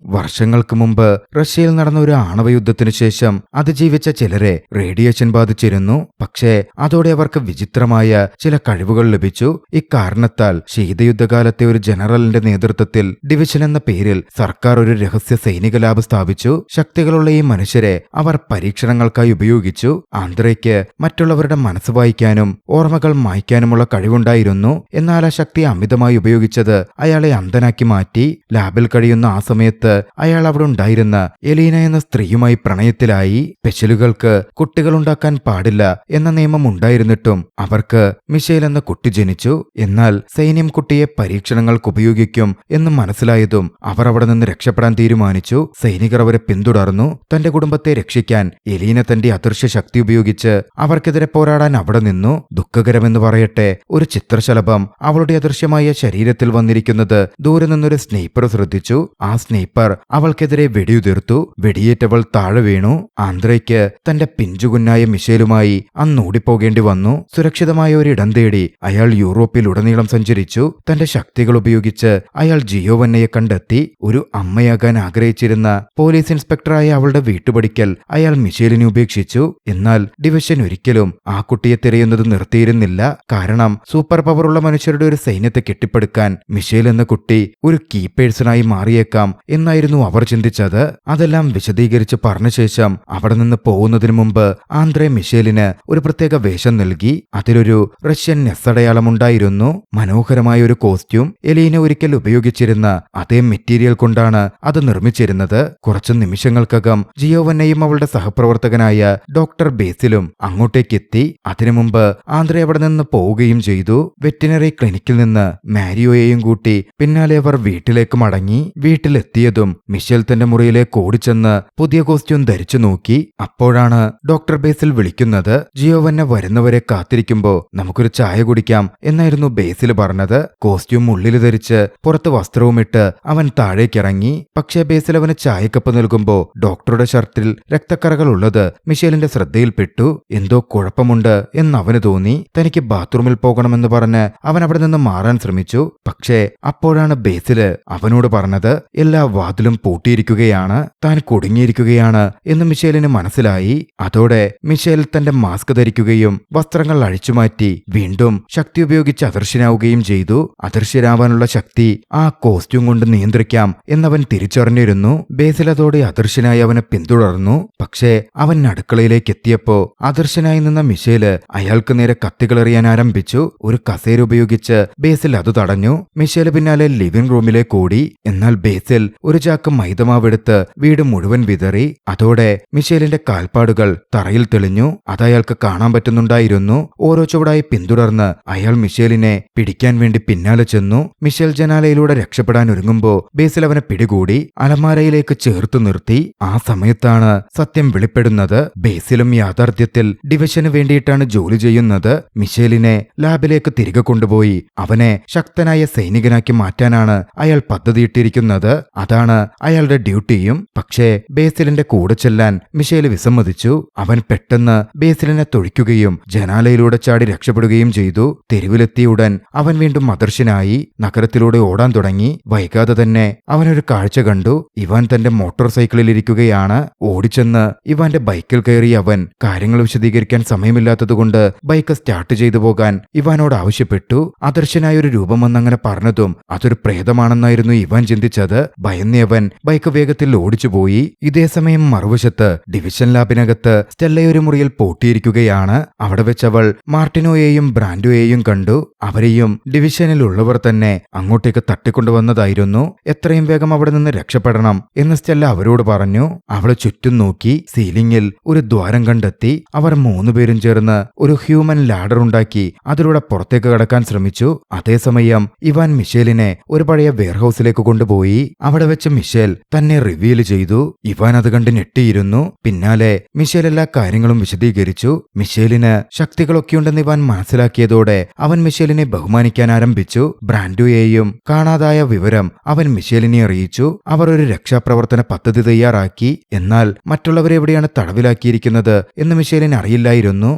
വർഷങ്ങൾക്ക് മുമ്പ് റഷ്യയിൽ നടന്ന ഒരു ആണവയുദ്ധത്തിനു ശേഷം അതിജീവിച്ച ചിലരെ റേഡിയേഷൻ ബാധിച്ചിരുന്നു. പക്ഷേ അതോടെ അവർക്ക് വിചിത്രമായ ചില കഴിവുകൾ ലഭിച്ചു. ഇക്കാരണത്താൽ ശീതയുദ്ധകാലത്തെ ഒരു ജനറലിന്റെ നേതൃത്വത്തിൽ ഡിവിഷൻ എന്ന പേരിൽ സർക്കാർ ഒരു രഹസ്യ സൈനിക ലാബ് സ്ഥാപിച്ചു. ശക്തികളുള്ള ഈ മനുഷ്യരെ അവർ പരീക്ഷണങ്ങൾക്കായി ഉപയോഗിച്ചു. ആന്ദ്രയ്ക്ക് മറ്റുള്ളവരുടെ മനസ്സ് വായിക്കാനും ഓർമ്മകൾ മായ്ക്കാനുമുള്ള കഴിവുണ്ടായിരുന്നു. എന്നാൽ ആ ശക്തി അമിതമായി ഉപയോഗിച്ചത് അയാളെ അന്ധനാക്കി മാറ്റി. ലാബിൽ കഴിയുന്ന ആ സമയത്ത് അയാൾ അവിടെ ഉണ്ടായിരുന്ന എലീന എന്ന സ്ത്രീയുമായി പ്രണയത്തിലായി. സ്പെഷ്യലുകൾക്ക് കുട്ടികളുണ്ടാക്കാൻ പാടില്ല എന്ന നിയമം ഉണ്ടായിരുന്നിട്ടും അവർക്ക് മിഷേൽ എന്ന കുട്ടി ജനിച്ചു. എന്നാൽ സൈന്യം കുട്ടിയെ പരീക്ഷണങ്ങൾക്ക് ഉപയോഗിക്കും എന്ന് മനസ്സിലായതും അവർ അവിടെ നിന്ന് രക്ഷപ്പെടാൻ തീരുമാനിച്ചു. സൈനികർ അവരെ പിന്തുടർന്നു. തന്റെ കുടുംബത്തെ രക്ഷിക്കാൻ എലീന തന്റെ അദൃശ്യ ശക്തി ഉപയോഗിച്ച് അവർക്കെതിരെ പോരാടാൻ അവിടെ നിന്നു. ദുഃഖകരമെന്ന് പറയട്ടെ, ഒരു ചിത്രശലഭം അവളുടെ അദൃശ്യമായ ശരീരത്തിൽ വന്നിരിക്കുന്നത് ദൂരെ നിന്നൊരു സ്നൈപ്പർ ശ്രദ്ധിച്ചു. ആ സ്നൈപ്പർ അവൾക്കെതിരെ വെടിയുതിർത്തു. വെടിയേറ്റവൾ താഴെ വീണു. ആന്ത്രയ്ക്ക് തന്റെ പിഞ്ചുകുഞ്ഞായ മിഷേലുമായി അന്ന് ഓടിപ്പോകേണ്ടി വന്നു. സുരക്ഷിതമായ ഒരിടം തേടി അയാൾ യൂറോപ്പിൽ ഉടനീളം സഞ്ചരിച്ചു. തന്റെ ശക്തികൾ ഉപയോഗിച്ച് അയാൾ ജിയോവന്നയെ കണ്ടെത്തി. ഒരു അമ്മയാകാൻ ആഗ്രഹിച്ചിരുന്ന പോലീസ് ഇൻസ്പെക്ടറായ അവളുടെ വീട്ടുപടിക്കൽ അയാൾ മിഷേലിനെ ഉപേക്ഷിച്ചു. എന്നാൽ ഡിവിഷൻ ഒരിക്കലും ആ കുട്ടിയെ തിരയുന്നത് നിർത്തിയിരുന്നില്ല. കാരണം സൂപ്പർ പവറുള്ള മനുഷ്യരുടെ ഒരു സൈന്യത്തെ കെട്ടിപ്പടുക്കാൻ മിഷേൽ എന്ന കുട്ടി ഒരു കീ പേഴ്സണായി മാറിയേക്കാം എന്നായിരുന്നു അവർ ചിന്തിച്ചത്. അതെല്ലാം വിശദീകരിച്ച് പറഞ്ഞ ശേഷം അവിടെ നിന്ന് പോകുന്നതിനു മുമ്പ് ആന്ത്രേ മിഷേലിന് ഒരു പ്രത്യേക വേഷം നൽകി. അതിലൊരു റഷ്യൻ നെസ്സടയാളമുണ്ടായിരുന്നു. മനോഹരമായ ഒരു കോസ്റ്റ്യൂം. എലീന ഒരിക്കൽ ഉപയോഗിച്ചിരുന്ന അതേ മെറ്റീരിയൽ കൊണ്ടാണ് അത് നിർമ്മിച്ചിരുന്നത്. കുറച്ചു നിമിഷങ്ങൾക്കകം ജിയോവന്നയും അവളുടെ സഹപ്രവർത്തകനായ ഡോക്ടർ ബേസിലും അങ്ങോട്ടേക്കെത്തി. അതിനു മുമ്പ് ആന്ത്രേ അവിടെ നിന്ന് പോവുകയും ചെയ്തു. വെറ്റിനറി ക്ലിനിക്കിൽ നിന്ന് മാരിയോയെയും കൂട്ടി പിന്നാലെ അവർ വീട്ടിലേക്ക് മടങ്ങി. വീട്ടിലെത്തിയതും മിഷേൽ തന്റെ മുറിയിലേക്ക് ഓടിച്ചെന്ന് പുതിയ കോസ്റ്റ്യൂം ധരിച്ചു നോക്കി. അപ്പോഴാണ് ഡോക്ടർ ബേസിൽ വിളിക്കുന്നത്. ജിയോവന്ന വരുന്നവരെ കാത്തിരിക്കുമ്പോ നമുക്കൊരു ചായ കുടിക്കാം എന്നായിരുന്നു ബേസിൽ പറഞ്ഞത്. കോസ്റ്റ്യൂം ഉള്ളിൽ ധരിച്ച് പുറത്ത് വസ്ത്രവുമിട്ട് അവൻ താഴേക്കിറങ്ങി. പക്ഷേ ബേസിൽ അവന് ചായക്കപ്പ് നൽകുമ്പോ ഡോക്ടറുടെ ഷർട്ടിൽ രക്തക്കറകൾ ഉള്ളത് മിഷേലിന്റെ ശ്രദ്ധയിൽപ്പെട്ടു. എന്തോ കുഴപ്പമുണ്ട് എന്ന് അവന് തോന്നി. തനിക്ക് ബാത്റൂമിൽ പോകണമെന്ന് പറഞ്ഞ് അവൻ അവിടെ നിന്ന് മാറാൻ ശ്രമിച്ചു. പക്ഷേ അപ്പോഴാണ് ബേസില് അവനോട് പറഞ്ഞത് എല്ലാ വാതിലും പൂട്ടിയിരിക്കുകയാണ്, താൻ കുടുങ്ങിയിരിക്കുകയാണ് എന്ന് മിഷേലിന് മനസ്സിലായി. അതോടെ മിഷേൽ തന്റെ മാസ്ക് ധരിക്കുകയും വസ്ത്രങ്ങൾ അഴിച്ചുമാറ്റി വീണ്ടും ശക്തി ഉപയോഗിച്ച് അദൃശ്യനാവുകയും ചെയ്തു. അദൃശ്യരാവാനുള്ള ശക്തി ആ കോസ്റ്റ്യൂം കൊണ്ട് നിയന്ത്രിക്കാം എന്നവൻ തിരിച്ചറിഞ്ഞിരുന്നു. ബേസിൽ അതോടെ അദൃശ്യനായി അവനെ പിന്തുടർന്നു. പക്ഷേ അവൻ അടുക്കളയിലേക്ക് എത്തിയപ്പോ അദൃശ്യനായി നിന്ന മിഷേല് അയാൾക്ക് നേരെ കത്തികളെറിയാൻ ആരംഭിച്ചു. ഒരു കസേര ഉപയോഗിച്ച് ബേസിൽ അത് തടഞ്ഞു. മിഷേല് പിന്നാലെ ലിവിംഗ് റൂമിലേക്ക് ഓടി. എന്നാൽ ബേസിൽ ഒരു ചാക്ക് മൈദമാവെടുത്ത് വീട് മുഴുവൻ വിതറി. അതോടെ മിഷേലിന്റെ കാൽപ്പാടുകൾ തറയിൽ തെളിഞ്ഞു. അതയാൾക്ക് കാണാൻ പറ്റുന്നുണ്ടായിരുന്നു. ഓരോ ചുവടായി പിന്തുടർന്ന് അയാൾ മിഷേലിനെ പിടിക്കാൻ വേണ്ടി പിന്നാലെ ചെന്നു. മിഷേൽ ജനാലയിലൂടെ രക്ഷപ്പെടാൻ ഒരുങ്ങുമ്പോ ബേസിൽ അവനെ പിടികൂടി അലമാരയിലേക്ക് ചേർത്തു നിർത്തി. ആ സമയത്താണ് സത്യം വെളിപ്പെടുന്നത്. ബേസിലും യാഥാർത്ഥ്യത്തിൽ ഡിവിഷന് വേണ്ടിയിട്ടാണ് ജോലി ചെയ്യുന്നത്. മിഷേലിനെ ലാബിലേക്ക് തിരികെ കൊണ്ടുപോയി അവനെ ശക്തനായ സൈനികനാക്കി മാറ്റാനാണ് അയാൾ പദ്ധതിയിട്ടിരിക്കുന്നത്. അതാണ് അയാളുടെ ഡ്യൂട്ടിയും. പക്ഷേ ബേസിലിന്റെ കൂടെ ചെല്ലാൻ മിഷേൽ വിസമ്മതിച്ചു. അവൻ പെട്ടെന്ന് ബേസിലിനെ തൊഴിക്കുകയും ജനാലയിലൂടെ ചാടി രക്ഷപ്പെടുകയും ചെയ്തു. തെരുവിലെത്തിയ ഉടൻ അവൻ വീണ്ടും അദൃശ്യനായി നഗരത്തിലൂടെ ഓടാൻ തുടങ്ങി. വൈകാതെ തന്നെ അവനൊരു കാഴ്ച കണ്ടു. ഇവാൻ തന്റെ മോട്ടോർ സൈക്കിളിലിരിക്കുകയാണ്. ഓടിച്ചെന്ന് ഇവാന്റെ ബൈക്കിൽ കയറി അവൻ കാര്യങ്ങൾ വിശദീകരിക്കാൻ സമയമില്ലാത്തതുകൊണ്ട് ബൈക്ക് സ്റ്റാർട്ട് ചെയ്തു പോകാൻ ഇവാനോട് ആവശ്യപ്പെട്ടു. അദൃശ്യനായ ഒരു രൂപം വന്നങ്ങനെ പറഞ്ഞതും അതൊരു പ്രേതമാണെന്നായിരുന്നു ഇവാൻ ചിന്തിച്ചത്. ഭയന്നവൻ ബൈക്ക് വേഗത്തിൽ ഓടിച്ചുപോയി. ഇതേസമയം മറുവശത്ത് ഡിവിഷൻ ലാബിനകത്ത് സ്റ്റെല്ല ഒരു മുറിയിൽ പൂട്ടിയിരിക്കുകയാണ്. അവിടെ വെച്ചവൾ മാർട്ടിനോയെയും ബ്രാൻഡോയെയും കണ്ടു. അവരെയും ഡിവിഷനിലുള്ളവർ തന്നെ അങ്ങോട്ടേക്ക് തട്ടിക്കൊണ്ടുവന്നതായിരുന്നു. എത്രയും വേഗം അവിടെ നിന്ന് രക്ഷപ്പെടണം എന്ന് സ്റ്റെല്ല അവരോട് പറഞ്ഞു. അവള് ചുറ്റും നോക്കി. സീലിംഗിൽ ഒരു ദ്വാരം കണ്ടെത്തി. അവർ മൂന്നുപേരും ചേർന്ന് ഒരു ഹ്യൂമൻ ലാഡർ ഉണ്ടാക്കി അതിലൂടെ പുറത്തേക്ക് കടക്കാൻ ശ്രമിച്ചു. അതേസമയം ഇവാൻ മിഷേലിനെ ഒരു പഴയ വെയർഹൌസിലേക്ക് കൊണ്ടുപോയി. അവിടെ വെച്ച് മിഷേൽ തന്നെ റിവീൽ ചെയ്തു. ഇവാൻ അത് കണ്ട് ഞെട്ടിയിരുന്നു. പിന്നാലെ മിഷേൽ എല്ലാ കാര്യങ്ങളും വിശദീകരിച്ചു. മിഷേലിന് ശക്തികളൊക്കെയുണ്ടെന്ന് ഇവാൻ മനസ്സിലാക്കിയതോടെ അവൻ മിഷേലിനെ ബഹുമാനിക്കാൻ ആരംഭിച്ചു. ബ്രാൻഡോയെയും കാണാതായ വിവരം അവൻ മിഷേലിനെ അറിയിച്ചു. അവർ ഒരു രക്ഷാപ്രവർത്തന പദ്ധതി തയ്യാറാക്കി. എന്നാൽ മറ്റുള്ളവരെവിടെയാണ് തടവിലാക്കിയിരിക്കുന്നത് എന്ന് മിഷേലിന് അറിയില്ലായിരുന്നു.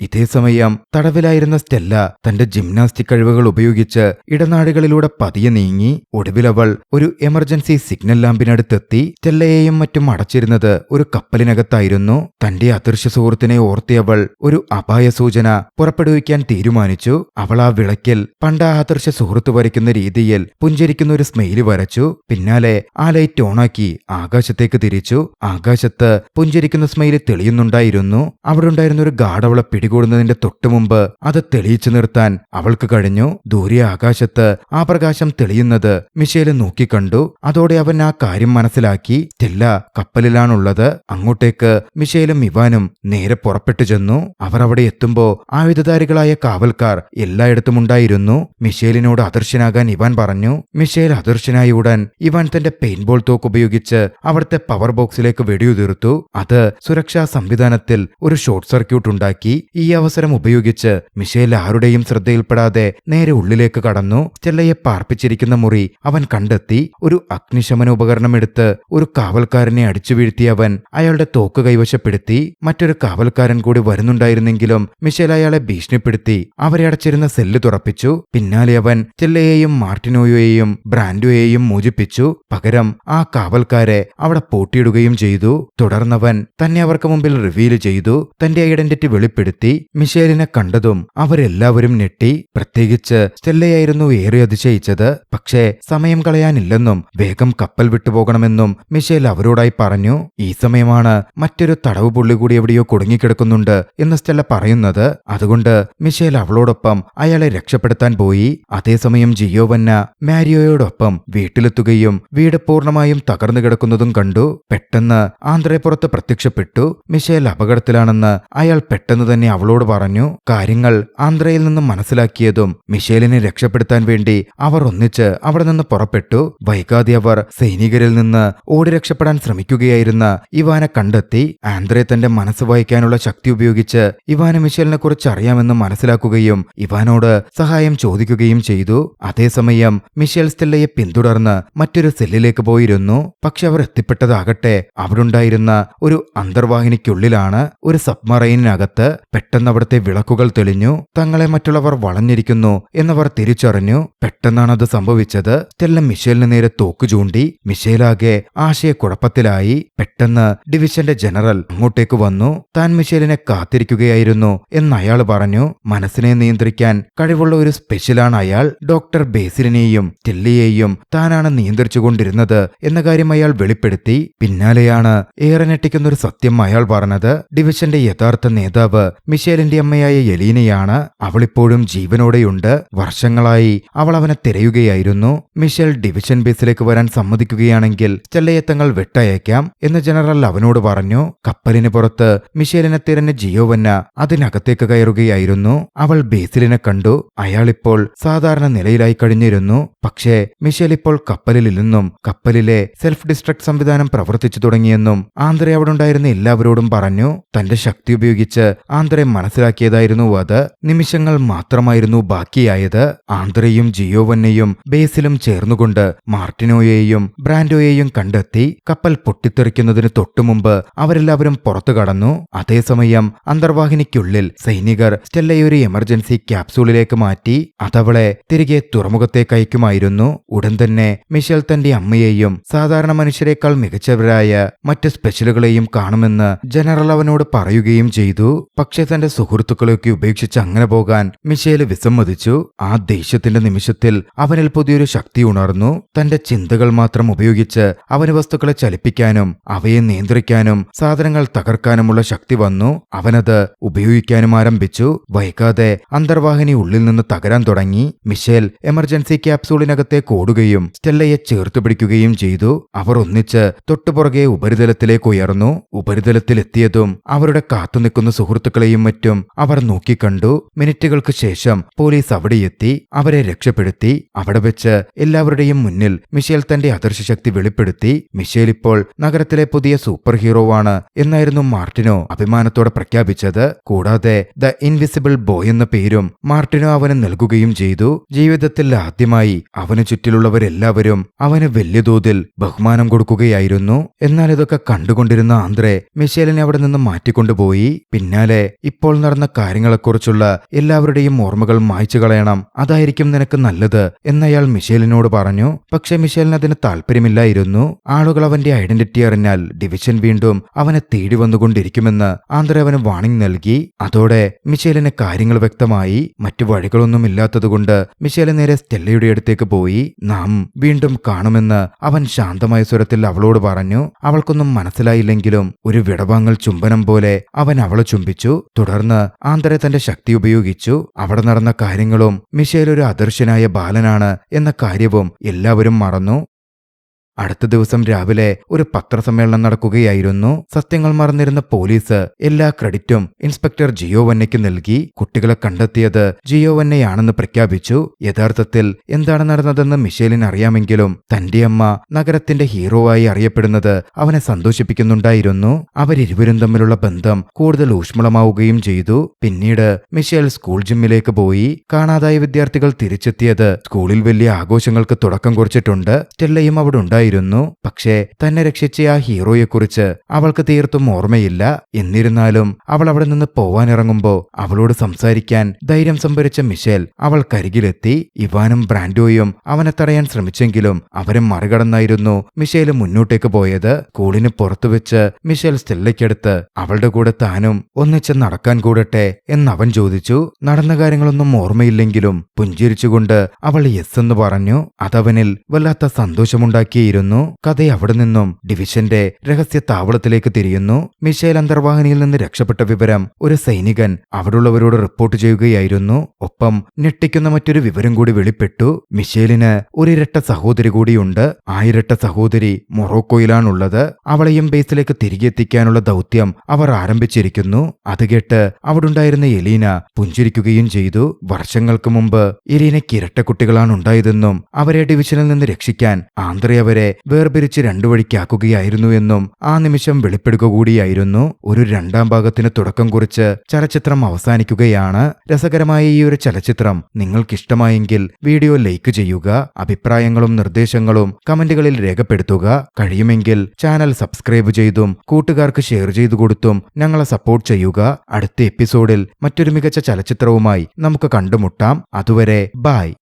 ഇതേസമയം തടവിലായിരുന്ന സ്റ്റെല്ല തന്റെ ജിംനാസ്റ്റിക് കഴിവുകൾ ഉപയോഗിച്ച് ഇടനാഴികളിലൂടെ പതിയെ നീങ്ങി. ഒടുവിലവൾ ഒരു എമർജൻസി സിഗ്നൽ ലാമ്പിനടുത്തെത്തി. സ്റ്റെല്ലയെയും മറ്റും അടച്ചിരുന്നത് ഒരു കപ്പലിനകത്തായിരുന്നു. തന്റെ അദൃശ്യ സുഹൃത്തിനെ ഓർത്തിയവൾ ഒരു അപായ സൂചന പുറപ്പെടുവിക്കാൻ തീരുമാനിച്ചു. അവൾ ആ വിളക്കിൽ പണ്ട് ആ അദൃശ്യ സുഹൃത്ത് വരയ്ക്കുന്ന രീതിയിൽ പുഞ്ചിരിക്കുന്ന ഒരു സ്മൈലി വരച്ചു. പിന്നാലെ ആ ലൈറ്റ് ഓണാക്കി ആകാശത്തേക്ക് തിരിച്ചു. ആകാശത്ത് പുഞ്ചിരിക്കുന്ന സ്മൈലി തെളിയുന്നുണ്ടായിരുന്നു. അവിടെ ഉണ്ടായിരുന്ന ഒരു ഗാർഡ് അവളെ പിടികൂടുന്നതിന്റെ തൊട്ടുമുമ്പ് അത് തെളിയിച്ചു നിർത്താൻ അവൾക്ക് കഴിഞ്ഞു. ദൂരെ ആകാശത്ത് ആ പ്രകാശം തെളിയുന്നത് മിഷേല് നോക്കിക്കണ്ടു. അതോടെ അവൻ ആ കാര്യം മനസ്സിലാക്കി. സ്റ്റെല്ല കപ്പലിലാണുള്ളത്. അങ്ങോട്ടേക്ക് മിഷേലും ഇവാനും നേരെ പുറപ്പെട്ടു ചെന്നു. അവർ അവിടെ എത്തുമ്പോ ആയുധധാരികളായ കാവൽക്കാർ എല്ലായിടത്തും ഉണ്ടായിരുന്നു. മിഷേലിനോട് അദൃശ്യനാകാൻ ഇവാൻ പറഞ്ഞു. മിഷേൽ അദൃശ്യനായ ഉടൻ ഇവാൻ തന്റെ പെയിന്റ്ബോൾ തോക്ക് ഉപയോഗിച്ച് അവിടുത്തെ പവർ ബോക്സിലേക്ക് വെടിയുതിർത്തു. അത് സുരക്ഷാ സംവിധാനത്തിൽ ഒരു ഷോർട്ട് സർക്യൂട്ട് ഉണ്ടാക്കി. ഈ അവസരം ഉപയോഗിച്ച് മിഷേൽ ആരുടെയും ശ്രദ്ധയിൽപ്പെടാതെ നേരെ ഉള്ളിലേക്ക് കടന്നു. സ്റ്റെല്ലയെ പാർപ്പിച്ചിരിക്കുന്ന മുറി അവൻ കണ്ടെത്തി. ഒരു അഗ്നിശമന ഉപകരണം എടുത്ത് ഒരു കാവൽക്കാരനെ അടിച്ചു വീഴ്ത്തിയ അവൻ അയാളുടെ തോക്ക് കൈവശപ്പെടുത്തി. മറ്റൊരു കാവൽക്കാരൻ കൂടി വരുന്നുണ്ടായിരുന്നെങ്കിലും മിഷേൽ അയാളെ ഭീഷണിപ്പെടുത്തി അവരെ അടച്ചിരുന്ന സെല്ല് തുറപ്പിച്ചു. പിന്നാലെ അവൻ സ്റ്റെല്ലയെയും മാർട്ടിനോയെയും ബ്രാൻഡോയെയും മോചിപ്പിച്ചു. പകരം ആ കാവൽക്കാരെ അവിടെ പൂട്ടിയിടുകയും ചെയ്തു. തുടർന്നവൻ തന്നെ അവർക്ക് മുമ്പിൽ റിവീൽ ചെയ്തു. തന്റെ ഐഡന്റിറ്റി വെളിപ്പെടുത്തി. മിഷേലിനെ കണ്ടതും അവരെല്ലാവരും ഞെട്ടി. പ്രത്യേകിച്ച് സ്റ്റെല്ലയായിരുന്നു ഏറെ അതിശയിച്ചത്. പക്ഷേ സമയം കളയാനില്ലെന്നും വേഗം കപ്പൽ വിട്ടുപോകണമെന്നും മിഷേൽ അവരോടായി പറഞ്ഞു. ഈ സമയമാണ് മറ്റൊരു തടവ് പുള്ളി കൂടി എവിടെയോ കുടുങ്ങിക്കിടക്കുന്നുണ്ട് എന്ന് സ്റ്റെല്ല പറയുന്നത്. അതുകൊണ്ട് മിഷേൽ അവളോടൊപ്പം അയാളെ രക്ഷപ്പെടുത്താൻ പോയി. അതേസമയം ജിയോവന്ന മാരിയോയോടൊപ്പം വീട്ടിലെത്തുകയും വീട് പൂർണ്ണമായും തകർന്നു കിടക്കുന്നതും കണ്ടു. പെട്ടെന്ന് ആന്ത്രെ പുറത്ത് പ്രത്യക്ഷപ്പെട്ടു. മിഷേൽ അപകടത്തിലാണെന്ന് അയാൾ പെട്ടെന്ന് തന്നെ അവളോട് പറഞ്ഞു. കാര്യങ്ങൾ ആന്ത്രയിൽ നിന്നും മനസ്സിലാക്കിയതും മിഷേലിനെ രക്ഷപ്പെടുത്താൻ വേണ്ടി അവർ ഒന്നിച്ച് അവിടെ നിന്ന് പുറപ്പെട്ടു. വൈകാതെ അവർ സൈനികരിൽ നിന്ന് ഓടി രക്ഷപ്പെടാൻ ശ്രമിക്കുകയായിരുന്ന ഇവാനെ കണ്ടെത്തി. ആന്ത്രെ തന്റെ മനസ്സ് വായിക്കാനുള്ള ശക്തി ഉപയോഗിച്ച് ഇവാന് മിഷേലിനെ കുറിച്ച് അറിയാമെന്ന് മനസ്സിലാക്കുകയും ഇവാനോട് സഹായം ചോദിക്കുകയും ചെയ്തു. അതേസമയം മിഷേൽ സ്റ്റെല്ലയെ പിന്തുടർന്ന് മറ്റൊരു സെല്ലിലേക്ക് പോയിരുന്നു. പക്ഷെ അവർ എത്തിപ്പെട്ടതാകട്ടെ അവിടുണ്ടായിരുന്ന ഒരു അന്തർവാഹിനിക്കുള്ളിലാണ്. ഒരു സബ്മറൈനിനകത്ത്. പെട്ടെന്ന് അവിടുത്തെ വിളക്കുകൾ തെളിഞ്ഞു. തങ്ങളെ മറ്റുള്ളവർ വളഞ്ഞിരിക്കുന്നു എന്നവർ തിരിച്ചറിഞ്ഞു. പെട്ടെന്നാണത് സംഭവിച്ചത്. സ്റ്റെല്ല മിഷേലിന് നേരെ തോക്ക് ചൂണ്ടി. മിഷേലാകെ ആശയക്കുഴപ്പത്തിലായി. പെട്ടെന്ന് ഡിവിഷന്റെ ജനറൽ അങ്ങോട്ടേക്ക് വന്നു. താൻ മിഷേലിനെ കാത്തിരിക്കുകയായിരുന്നു എന്ന് അയാൾ പറഞ്ഞു. മനസ്സിനെ നിയന്ത്രിക്കാൻ കഴിവുള്ള ഒരു സ്പെഷ്യലാണ് അയാൾ. ഡോക്ടർ ബേസിലിനെയും സ്റ്റെല്ലയെയും താനാണ് നിയന്ത്രിച്ചുകൊണ്ടിരുന്നത് എന്ന കാര്യം അയാൾ വെളിപ്പെടുത്തി. പിന്നാലെയാണ് ഏറെ ഞെട്ടിക്കുന്ന ഒരു സത്യം അയാൾ പറഞ്ഞത്. ഡിവിഷന്റെ യഥാർത്ഥ നേതാവ് മിഷേലിന്റെ അമ്മയായ എലീനയാണ്. അവളിപ്പോഴും ജീവനോടെയുണ്ട്. വർഷങ്ങളായി അവൾ അവനെ തിരയുകയായിരുന്നു. മിഷേൽ ഡിവിഷൻ ബേസിലേക്ക് വരാൻ സമ്മതിക്കുകയാണെങ്കിൽ സ്റ്റെല്ലയെ തങ്ങൾ വിട്ടയക്കാം എന്ന് ജനറൽ അവനോട് പറഞ്ഞു. കപ്പലിന് പുറത്ത് മിഷേലിനെ തിരഞ്ഞ് ജിയോവന്ന അതിനകത്തേക്ക് കയറുകയായിരുന്നു. അവൾ ബേസിലിനെ കണ്ടു. അയാളിപ്പോൾ സാധാരണ നിലയിലായി കഴിഞ്ഞിരുന്നു. പക്ഷേ മിഷേൽ ഇപ്പോൾ കപ്പലിലില്ലെന്നും കപ്പലിലെ സെൽഫ് ഡിസ്ട്രക്ട് സംവിധാനം പ്രവർത്തിച്ചു തുടങ്ങിയെന്നും ആന്ത്രെ അവിടെ ഉണ്ടായിരുന്ന എല്ലാവരോടും പറഞ്ഞു. തന്റെ ശക്തി ഉപയോഗിച്ച് ആന്ത്രെ മനസ്സിലാക്കിയതായിരുന്നു അത്. നിമിഷങ്ങൾ മാത്രമായിരുന്നു ബാക്കിയായത്. ആന്ത്രയും ജിയോവന്നയും ബേസിലും ചേർന്നുകൊണ്ട് മാർട്ടിനോയെയും ബ്രാൻഡോയെയും കണ്ടെത്തി. കപ്പൽ പൊട്ടിത്തെറിക്കുന്നതിന് തൊട്ടുമുമ്പ് അവരെല്ലാവരും പുറത്തു കടന്നു. അതേസമയം അന്തർവാഹിനിക്കുള്ളിൽ സൈനികർ സ്റ്റെല്ലയെ ഒരു എമർജൻസി ക്യാപ്സൂളിലേക്ക് മാറ്റി. അതവളെ തിരികെ തുറമുഖത്തേക്ക് അയക്കുമായിരുന്നു. ഉടൻ തന്നെ മിഷേൽ തന്റെ അമ്മയെയും സാധാരണ മനുഷ്യരെക്കാൾ മികച്ചവരായ മറ്റ് സ്പെഷ്യലുകളെയും കാണുമെന്ന് ജനറൽ അവനോട് പറയുകയും ചെയ്തു. പക്ഷെ തന്റെ സുഹൃത്തുക്കളെയൊക്കെ ഉപേക്ഷിച്ച് അങ്ങനെ പോകാൻ മിഷേൽ വിസമ്മതിച്ചു. ആ ദേഷ്യത്തിന്റെ നിമിഷത്തിൽ അവനിൽ പുതിയൊരു ശക്തി ഉണർന്നു. തന്റെ ചിന്തകൾ മാത്രം ഉപയോഗിച്ച് അവന് വസ്തുക്കളെ ചലിപ്പിക്കാനും അവയെ നിയന്ത്രിക്കാനും സാധനങ്ങൾ തകർക്കാനുമുള്ള ശക്തി വന്നു. അവനത് ഉപയോഗിക്കാനും ആരംഭിച്ചു. വൈകാതെ അന്തർവാഹിനി ഉള്ളിൽ നിന്ന് തകരാൻ തുടങ്ങി. മിഷേൽ എമർജൻസി ക്യാപ്സൂളിനകത്തേക്ക് ഓടുകയും സ്റ്റെല്ലയെ ചേർത്തു പിടിക്കുകയും ചെയ്തു. അവർ ഒന്നിച്ച് തൊട്ടുപുറകെ ഉപരിതലത്തിലേക്ക് ഉയർന്നു. ഉപരിതലത്തിലെത്തിയതും അവരുടെ കാത്തുനിൽക്കുന്ന സുഹൃത്തുക്കളെയും മറ്റും അവർ നോക്കിക്കണ്ടു. മിനിറ്റുകൾക്ക് ശേഷം പോലീസ് അവിടെയെത്തി. അവരെ രക്ഷപ്പെടുത്തി. അവിടെ വെച്ച് എല്ലാവരുടെയും മുന്നിൽ മിഷേൽ തന്റെ അദൃശ്യശക്തി വെളിപ്പെടുത്തി. മിഷേൽ ഇപ്പോൾ നഗരത്തിലെ പുതിയ സൂപ്പർ ഹീറോവാണ് എന്നായിരുന്നു മാർട്ടിനോ അഭിമാനത്തോടെ പ്രഖ്യാപിച്ചത്. കൂടാതെ ദ ഇൻവിസിബിൾ ബോയ് എന്ന പേരും മാർട്ടിനോ അവന് നൽകുകയും ചെയ്തു. ജീവിതത്തിൽ ആദ്യമായി അവന് ചുറ്റിലുള്ളവരെല്ലാവരും അവന് വലിയ തോതിൽ ബഹുമാനം കൊടുക്കുകയായിരുന്നു. എന്നാൽ ഇതൊക്കെ കണ്ടുകൊണ്ടിരുന്ന ആന്ത്രെ മിഷേലിനെ അവിടെ നിന്ന് മാറ്റിക്കൊണ്ടുപോയി. പിന്നാലെ ഇപ്പോൾ നടന്ന കാര്യങ്ങളെക്കുറിച്ചുള്ള എല്ലാവരുടെയും ഓർമ്മകൾ മായ്ച്ചു കളയണം, അതായിരിക്കും നിനക്ക് നല്ലത് എന്നയാൾ മിഷേലിനോട് പറഞ്ഞു. പക്ഷെ മിഷേലിന് അതിന് താല്പര്യമില്ലായിരുന്നു. ആളുകൾ അവന്റെ ഐഡന്റിറ്റി അറിഞ്ഞാൽ ഡിവിഷൻ വീണ്ടും അവനെ തേടി വന്നുകൊണ്ടിരിക്കുമെന്ന് ആന്ത്രെ അവന് വാണിംഗ് നൽകി. അതോടെ മിഷേലിന് കാര്യങ്ങൾ വ്യക്തമായി. മറ്റു വഴികളൊന്നുമില്ലാത്തതുകൊണ്ട് മിഷേൽ നേരെ സ്റ്റെല്ലയുടെ അടുത്തേക്ക് പോയി. നാം വീണ്ടും കാണുമെന്ന് അവൻ ശാന്തമായ സ്വരത്തിൽ അവളോട് പറഞ്ഞു. അവൾക്കൊന്നും മനസ്സിലായില്ലെങ്കിലും ഒരു വിടവാങ്ങൽ ചുംബനം പോലെ അവൻ അവളെ ചുംബിച്ചു. തുടർന്ന് ആന്തരെ തന്റെ ശക്തി ഉപയോഗിച്ചു. അവിടെ നടന്ന കാര്യങ്ങളും മിഷേൽ ഒരു അദർശനായ ബാലനാണ് എന്ന കാര്യവും എല്ലാവരും മറന്നു. അടുത്ത ദിവസം രാവിലെ ഒരു പത്രസമ്മേളനം നടക്കുകയായിരുന്നു. സത്യങ്ങൾ മറന്നിരുന്ന പോലീസ് എല്ലാ ക്രെഡിറ്റും ഇൻസ്പെക്ടർ ജിയോവന്നയ്ക്ക് നൽകി. കുട്ടികളെ കണ്ടെത്തിയത് ജിയോവന്നയാണെന്ന് പ്രഖ്യാപിച്ചു. യഥാർത്ഥത്തിൽ എന്താണ് നടന്നതെന്ന് മിഷേലിന് അറിയാമെങ്കിലും തന്റെ അമ്മ നഗരത്തിന്റെ ഹീറോവായി അറിയപ്പെടുന്നത് അവനെ സന്തോഷിപ്പിക്കുന്നുണ്ടായിരുന്നു. അവരിരുവരും തമ്മിലുള്ള ബന്ധം കൂടുതൽ ഊഷ്മളമാവുകയും ചെയ്തു. പിന്നീട് മിഷേൽ സ്കൂൾ ജിമ്മിലേക്ക് പോയി. കാണാതായ വിദ്യാർത്ഥികൾ തിരിച്ചെത്തിയത് സ്കൂളിൽ വലിയ ആഘോഷങ്ങൾക്ക് തുടക്കം കുറിച്ചിട്ടുണ്ട്. സ്റ്റെല്ലയും അവിടെ ഉണ്ടായിരുന്നു. പക്ഷേ തന്നെ രക്ഷിച്ച ആ ഹീറോയെക്കുറിച്ച് അവൾക്ക് തീർത്തും ഓർമ്മയില്ല. എന്നിരുന്നാലും അവൾ അവിടെ നിന്ന് പോവാനിറങ്ങുമ്പോൾ അവളോട് സംസാരിക്കാൻ ധൈര്യം സംഭരിച്ച മിഷേൽ അവൾക്കരികിലെത്തി. ഇവാനും ബ്രാൻഡോയും അവനെ തടയാൻ ശ്രമിച്ചെങ്കിലും അവരെ മറികടന്നായിരുന്നു മിഷേൽ മുന്നോട്ടേക്ക് പോയത്. സ്കൂളിന് പുറത്തുവെച്ച് മിഷേൽ സ്റ്റെല്ലയ്ക്കടുത്ത് അവളുടെ കൂടെ താനും ഒന്നിച്ച് നടക്കാൻ കൂടട്ടെ എന്നവൻ ചോദിച്ചു. നടന്ന കാര്യങ്ങളൊന്നും ഓർമ്മയില്ലെങ്കിലും പുഞ്ചിരിച്ചുകൊണ്ട് അവൾ യെസ് എന്ന് പറഞ്ഞു. അതവനിൽ വല്ലാത്ത സന്തോഷമുണ്ടാക്കിയിരുന്നു. കഥ അവിടെ നിന്നും ഡിവിഷന്റെ രഹസ്യ താവളത്തിലേക്ക് തിരിയുന്നു. മിഷേൽ അന്തർവാഹിനിയിൽ നിന്ന് രക്ഷപ്പെട്ട വിവരം ഒരു സൈനികൻ അവിടുള്ളവരോട് റിപ്പോർട്ട് ചെയ്യുകയായിരുന്നു. ഒപ്പം ഞെട്ടിക്കുന്ന മറ്റൊരു വിവരം കൂടി വെളിപ്പെട്ടു. മിഷേലിന് ഒരിരട്ട സഹോദരി കൂടിയുണ്ട്. ആ ഇരട്ട സഹോദരി മൊറോക്കോയിലാണുള്ളത്. അവളെയും ബേസിലേക്ക് തിരികെ എത്തിക്കാനുള്ള ദൗത്യം അവർ ആരംഭിച്ചിരിക്കുന്നു. അത് കേട്ട് അവിടുണ്ടായിരുന്ന എലീന പുഞ്ചിരിക്കുകയും ചെയ്തു. വർഷങ്ങൾക്ക് മുമ്പ് എലീനയ്ക്ക് ഇരട്ട കുട്ടികളാണ് ഉണ്ടായതെന്നും അവരെ ഡിവിഷനിൽ നിന്ന് രക്ഷിക്കാൻ ആന്ത്രെ അവരെ വേർപിരിച്ച് രണ്ടു വഴിക്കാക്കുകയായിരുന്നു എന്നും ആ നിമിഷം വെളിപ്പെടുക കൂടിയായിരുന്നു. ഒരു രണ്ടാം ഭാഗത്തിന് തുടക്കം കുറിച്ച് ചലച്ചിത്രം അവസാനിക്കുകയാണ്. രസകരമായ ഈ ഒരു ചലച്ചിത്രം നിങ്ങൾക്കിഷ്ടമായെങ്കിൽ വീഡിയോ ലൈക്ക് ചെയ്യുക. അഭിപ്രായങ്ങളും നിർദ്ദേശങ്ങളും കമന്റുകളിൽ രേഖപ്പെടുത്തുക. കഴിയുമെങ്കിൽ ചാനൽ സബ്സ്ക്രൈബ് ചെയ്തും കൂട്ടുകാർക്ക് ഷെയർ ചെയ്തു കൊടുത്തും ഞങ്ങളെ സപ്പോർട്ട് ചെയ്യുക. അടുത്ത എപ്പിസോഡിൽ മറ്റൊരു മികച്ച ചലച്ചിത്രവുമായി നമുക്ക് കണ്ടുമുട്ടാം. അതുവരെ ബൈ.